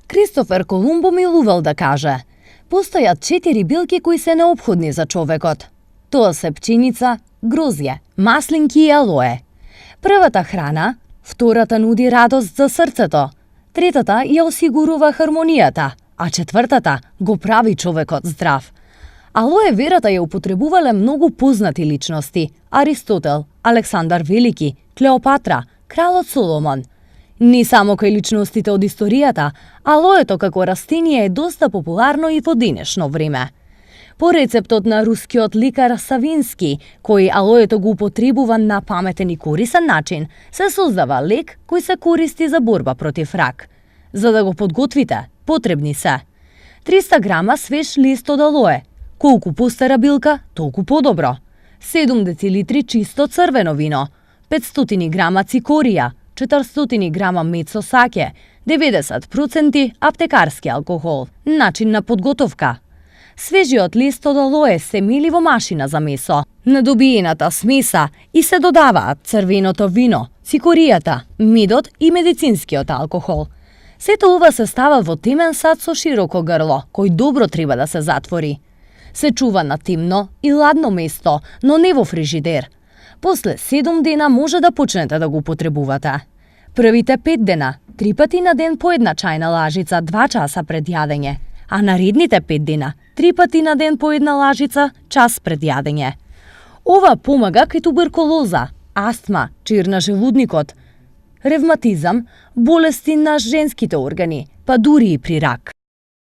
Кристофер Колумбо милувал да каже: постојат 4 билки кои се неопходни за човекот. Тоа се пченица, грозје, маслинки и алоe. Првата храна, втората нуди радост за срцето, третата ја осигурува хармонијата, а четвртата го прави човекот здрав. Алоe верата ја употребувале многу познати личности: Аристотел, Александар Велики, Клеопатра, кралот Соломон. Не само кај личностите од историјата, алоето како растение е доста популарно и во денешно време. По рецептот на рускиот лекар Савински, кој алоето го употребува на паметен и корисен начин, се создава лек кој се користи за борба против рак. За да го подготвите, потребни се 300 грама свеж лист од алоe. Колку постара билка, толку подобро. 7 децилитри чисто црвено вино, 500 грама цикорија, 400 грама мед со саќе, 90% аптекарски алкохол. Начин на подготовка: свежиот лист од алоe се мели во машина за месо, на добиената смеса и се додаваат црвеното вино, цикоријата, медот и медицинскиот алкохол. Сето ова се става во темен сад со широко грло, кој добро треба да се затвори. Се чува на темно и ладно место, но не во фрижидер. После 7 дена може да почнете да го употребувате. Првите 5 дена, 3 пати на ден по една чајна лажица 2 часа пред јадење, а наредните 5 дена, 3 пати на ден по една лажица час пред јадење. Ова помага кај туберкулоза, астма, чир на желудникот, ревматизам, болести на женските органи, па дури и при рак.